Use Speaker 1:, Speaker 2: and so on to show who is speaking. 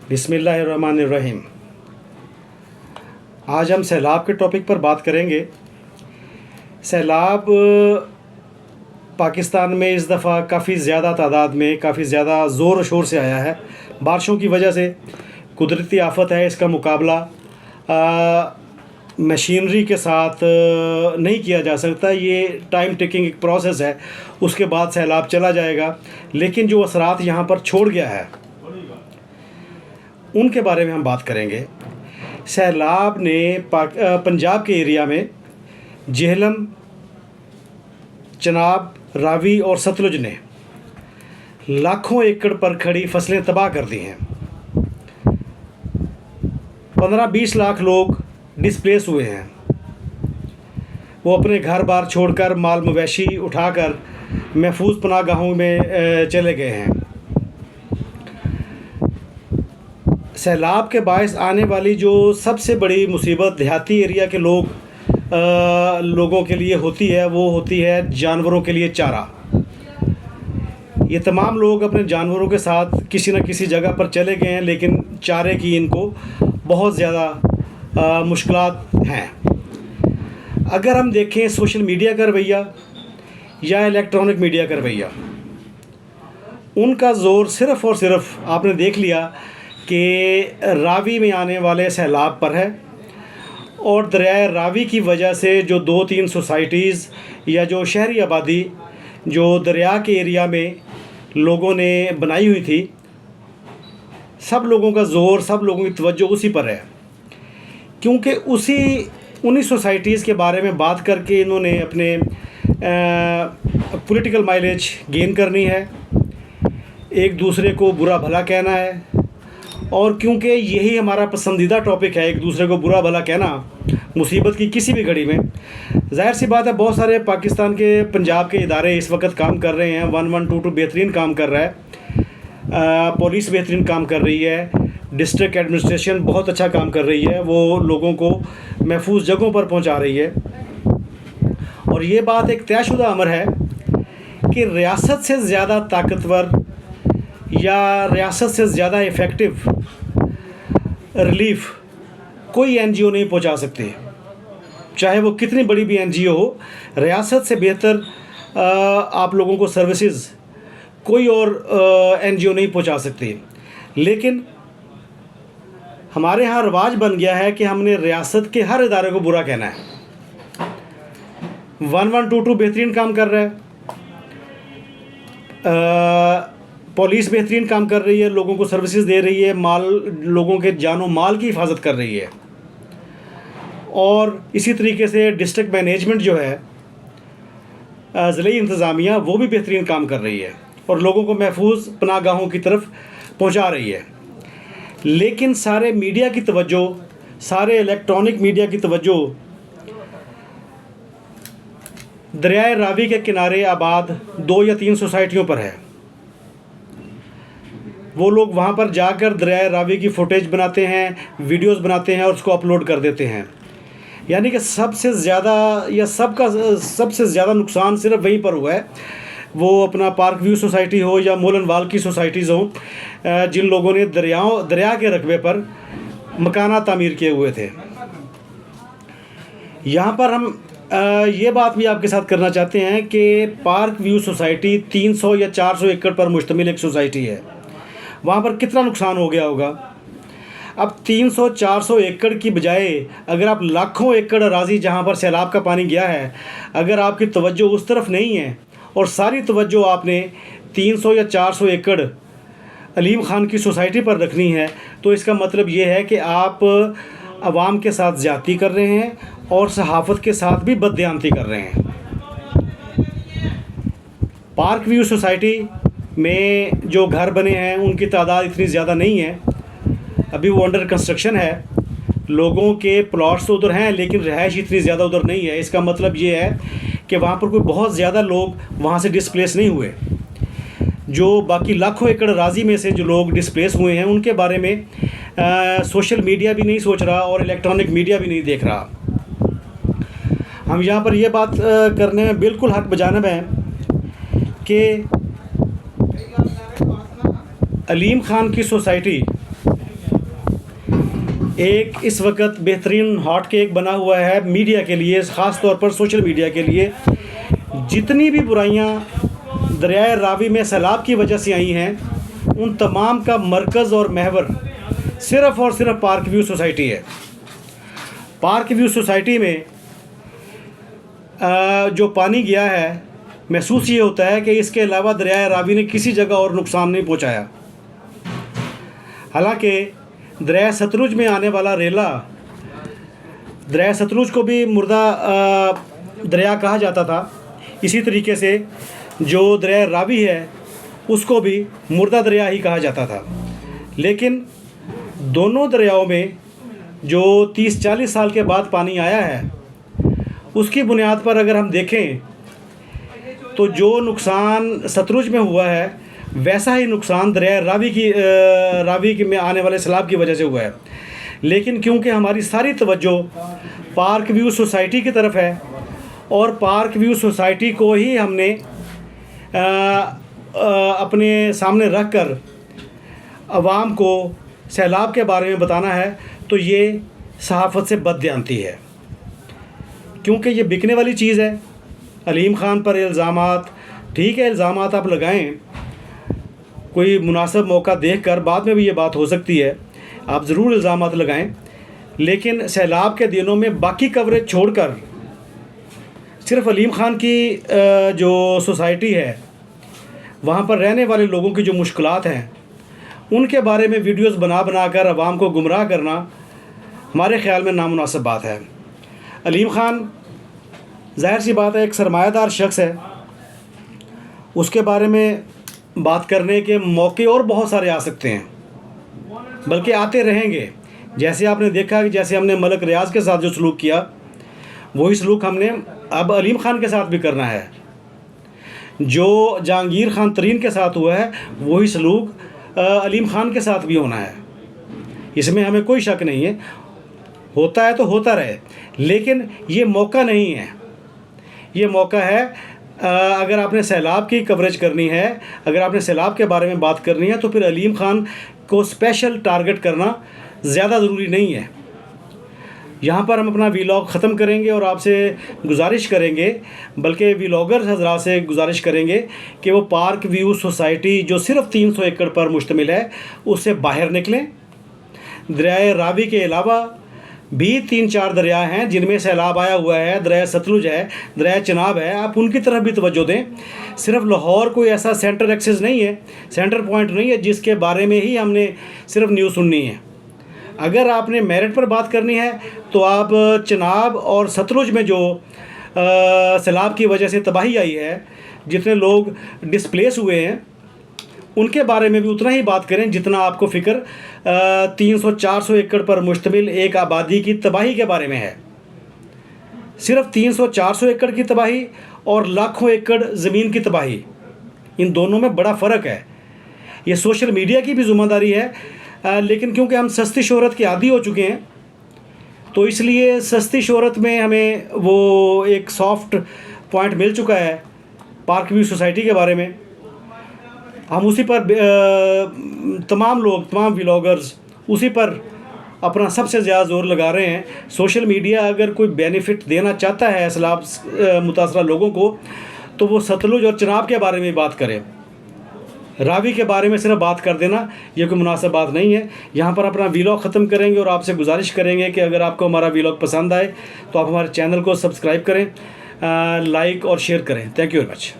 Speaker 1: बिस्मिल्लाहिर्रहमानिर्रहीम। आज हम सैलाब के टॉपिक पर बात करेंगे। सैलाब पाकिस्तान में इस दफ़ा काफ़ी ज़्यादा तादाद में, काफ़ी ज़्यादा ज़ोर शोर से आया है। बारिशों की वजह से कुदरती आफ़त है, इसका मुकाबला मशीनरी के साथ नहीं किया जा सकता। ये टाइम टेकिंग एक प्रोसेस है, उसके बाद सैलाब चला जाएगा। लेकिन जो असरात यहाँ पर छोड़ गया है उनके बारे में हम बात करेंगे। सैलाब ने पंजाब के एरिया में जेहलम, चनाब, रावी और सतलुज ने लाखों एकड़ पर खड़ी फसलें तबाह कर दी हैं। 15-20 लाख लोग डिस्प्लेस हुए हैं। वो अपने घर बार छोड़कर, माल मवेशी उठाकर महफूज पनाहगाहों में चले गए हैं। सैलाब के बायस आने वाली जो सबसे बड़ी मुसीबत देहाती एरिया के लोगों के लिए होती है, वो होती है जानवरों के लिए चारा। ये तमाम लोग अपने जानवरों के साथ किसी न किसी जगह पर चले गए हैं, लेकिन चारे की इनको बहुत ज़्यादा मुश्किलात हैं। अगर हम देखें सोशल मीडिया का रवैया या इलेक्ट्रॉनिक मीडिया का रवैया, उनका ज़ोर सिर्फ़ और सिर्फ आपने देख लिया कि रावी में आने वाले सैलाब पर है। और दरियाए रावी की वजह से जो 2-3 सोसाइटीज़ या जो शहरी आबादी जो दरिया के एरिया में लोगों ने बनाई हुई थी, सब लोगों का ज़ोर, सब लोगों की तवज्जो उसी पर है। क्योंकि उन्हीं सोसाइटीज़ के बारे में बात करके इन्होंने अपने पॉलिटिकल माइलेज गेन करनी है, एक दूसरे को बुरा भला कहना है। और क्योंकि यही हमारा पसंदीदा टॉपिक है, एक दूसरे को बुरा भला कहना मुसीबत की किसी भी घड़ी में, ज़ाहिर सी बात है बहुत सारे पाकिस्तान के पंजाब के इदारे इस वक्त काम कर रहे हैं। 1122 बेहतरीन काम कर रहा है, पुलिस बेहतरीन काम कर रही है, डिस्ट्रिक्ट एडमिनिस्ट्रेशन बहुत अच्छा काम कर रही है, वो लोगों को महफूज जगहों पर पहुंचा रही है। और ये बात एक तयशुदा अमर है कि रियासत से ज़्यादा ताकतवर या रियासत से ज़्यादा इफ़ेक्टिव रिलीफ़ कोई एनजीओ नहीं पहुंचा सकती, चाहे वो कितनी बड़ी भी एनजीओ हो। रियासत से बेहतर आप लोगों को सर्विसेज कोई और एनजीओ नहीं पहुंचा सकती। लेकिन हमारे यहाँ रवाज बन गया है कि हमने रियासत के हर इदारे को बुरा कहना है। 1122 बेहतरीन काम कर रहा है, पुलिस बेहतरीन काम कर रही है, लोगों को सर्विसेज दे रही है, लोगों के जानो माल की हिफाजत कर रही है। और इसी तरीके से डिस्ट्रिक्ट मैनेजमेंट जो है, ज़िले इंतज़ामिया, वो भी बेहतरीन काम कर रही है और लोगों को महफूज पनाहगाहों की तरफ पहुंचा रही है। लेकिन सारे मीडिया की तवज्जो, सारे इलेक्ट्रॉनिक मीडिया की तवज्जो दरियाए रावी के किनारे आबाद 2 या 3 सोसाइटियों पर है। वो लोग वहाँ पर जाकर दरियाए रावी की फुटेज बनाते हैं, वीडियोस बनाते हैं और उसको अपलोड कर देते हैं। यानी कि सबसे ज़्यादा नुकसान सिर्फ वहीं पर हुआ है। वो अपना पार्क व्यू सोसाइटी हो या मोलनवाल की सोसाइटीज़ हों, जिन लोगों ने दरिया के रकबे पर मकाना तामीर किए हुए थे। यहाँ पर हम ये बात भी आपके साथ करना चाहते हैं कि पार्क व्यू सोसाइटी 300 या 400 एकड़ पर मुश्तमिल एक सोसाइटी है। वहाँ पर कितना नुकसान हो गया होगा। अब 300-400 एकड़ की बजाय अगर आप लाखों एकड़ अराज़ी जहाँ पर सैलाब का पानी गया है, अगर आपकी तवज्जो उस तरफ नहीं है और सारी तवज्जो आपने 300 या 400 एकड़ अलीम ख़ान की सोसाइटी पर रखनी है, तो इसका मतलब ये है कि आप आवाम के साथ ज़्यादती कर रहे हैं और सहाफ़त के साथ भी बददियानती कर रहे हैं। पार्क व्यू सोसाइटी में जो घर बने हैं उनकी तादाद इतनी ज़्यादा नहीं है, अभी वो अंडर कंस्ट्रक्शन है। लोगों के प्लॉट्स तो उधर हैं, लेकिन रहायश इतनी ज़्यादा उधर नहीं है। इसका मतलब ये है कि वहाँ पर कोई बहुत ज़्यादा लोग वहाँ से डिस्प्लेस नहीं हुए। जो बाकी लाखों एकड़ राज़ी में से जो लोग डिस्प्लेस हुए हैं, उनके बारे में सोशल मीडिया भी नहीं सोच रहा और इलेक्ट्रॉनिक मीडिया भी नहीं देख रहा। हम यहाँ पर यह बात करने में बिल्कुल हक बजानिब हैं कि अलीम ख़ान की सोसाइटी एक इस वक्त बेहतरीन हॉट केक बना हुआ है मीडिया के लिए, ख़ास तौर पर सोशल मीडिया के लिए। जितनी भी बुराइयां दरियाए रावी में सैलाब की वजह से आई हैं, उन तमाम का मरकज़ और महवर सिर्फ़ और सिर्फ पार्क व्यू सोसाइटी है। पार्क व्यू सोसाइटी में जो पानी गया है, महसूस ये होता है कि इसके अलावा दरियाए रावी ने किसी जगह और नुकसान नहीं पहुंचाया। हालांकि दरिया सतलुज में आने वाला रेला, दरिया सतलुज को भी मुर्दा दरिया कहा जाता था, इसी तरीके से जो दरिया रावी है उसको भी मुर्दा दरिया ही कहा जाता था। लेकिन दोनों दरियाओं में जो 30-40 साल के बाद पानी आया है, उसकी बुनियाद पर अगर हम देखें तो जो नुकसान सतलुज में हुआ है वैसा ही नुकसान दरिया रावी में आने वाले सैलाब की वजह से हुआ है। लेकिन क्योंकि हमारी सारी तवज्जो पार्क व्यू सोसाइटी की तरफ है और पार्क व्यू सोसाइटी को ही हमने अपने सामने रख कर आवाम को सैलाब के बारे में बताना है, तो ये सहाफ़त से बददियानती है, क्योंकि ये बिकने वाली चीज़ है। अलीम ख़ान पर इल्ज़ामात, ठीक है, इल्ज़ामात आप लगाएं, कोई मुनासिब मौका देखकर, बाद में भी ये बात हो सकती है, आप ज़रूर इल्ज़ामात लगाएं। लेकिन सैलाब के दिनों में बाकी कवरेज छोड़कर सिर्फ़ अलीम ख़ान की जो सोसाइटी है, वहाँ पर रहने वाले लोगों की जो मुश्किलात हैं, उनके बारे में वीडियोस बना कर आवाम को गुमराह करना हमारे ख़्याल में नामुनासिब बात है। अलीम ख़ान ज़ाहिर सी बात है एक सरमायादार शख्स है, उसके बारे में बात करने के मौके और बहुत सारे आ सकते हैं, बल्कि आते रहेंगे। जैसे आपने देखा कि जैसे हमने मलक रियाज के साथ जो सलूक किया, वही सलूक हमने अब अलीम ख़ान के साथ भी करना है। जो जहांगीर ख़ान तरीन के साथ हुआ है, वही सलूक अलीम ख़ान के साथ भी होना है, इसमें हमें कोई शक नहीं है। होता है तो होता रहे, लेकिन ये मौका नहीं है। ये मौका है, अगर आपने सैलाब की कवरेज करनी है, अगर आपने सैलाब के बारे में बात करनी है, तो फिर अलीम ख़ान को स्पेशल टारगेट करना ज़्यादा ज़रूरी नहीं है। यहाँ पर हम अपना वीलॉग ख़त्म करेंगे और आपसे गुजारिश करेंगे, बल्कि वीलॉगर्स हज़रात से गुजारिश करेंगे कि वो पार्क व्यू सोसाइटी जो सिर्फ़ 300 एकड़ पर मुश्तमिल है, उससे बाहर निकलें। दरिया रावी के अलावा भी 3-4 दरिया हैं जिनमें सैलाब आया हुआ है। दरिया सतलुज है, दरिया चिनाब है, आप उनकी तरफ भी तवज्जो दें। सिर्फ लाहौर कोई ऐसा सेंटर एक्सेस नहीं है, सेंटर पॉइंट नहीं है जिसके बारे में ही हमने सिर्फ न्यूज़ सुननी है। अगर आपने मेरिट पर बात करनी है तो आप चिनाब और सतलुज में जो सैलाब की वजह से तबाही आई है, जितने लोग डिस्प्लेस हुए हैं, उनके बारे में भी उतना ही बात करें जितना आपको फ़िक्र 300-400 एकड़ पर मुश्तमिल एक आबादी की तबाही के बारे में है। सिर्फ 300-400 एकड़ की तबाही और लाखों एकड़ ज़मीन की तबाही, इन दोनों में बड़ा फ़र्क है। ये सोशल मीडिया की भी ज़िम्मेदारी है, लेकिन क्योंकि हम सस्ती शोहरत के आदी हो चुके हैं, तो इसलिए सस्ती शोहरत में हमें वो एक सॉफ्ट पॉइंट मिल चुका है पार्क व्यू सोसाइटी के बारे में। हम उसी पर तमाम लोग, तमाम व्लॉगर्स उसी पर अपना सबसे ज़्यादा ज़ोर लगा रहे हैं। सोशल मीडिया अगर कोई बेनिफिट देना चाहता है सैलाब मुतासरा लोगों को, तो वो सतलुज और चिनाब के बारे में बात करें। रावी के बारे में सिर्फ बात कर देना ये कोई मुनासिब बात नहीं है। यहाँ पर अपना वीलॉग ख़त्म करेंगे और आपसे गुजारिश करेंगे कि अगर आपको हमारा वीलॉग पसंद आए तो आप हमारे चैनल को सब्सक्राइब करें, लाइक और शेयर करें। Thank you very much.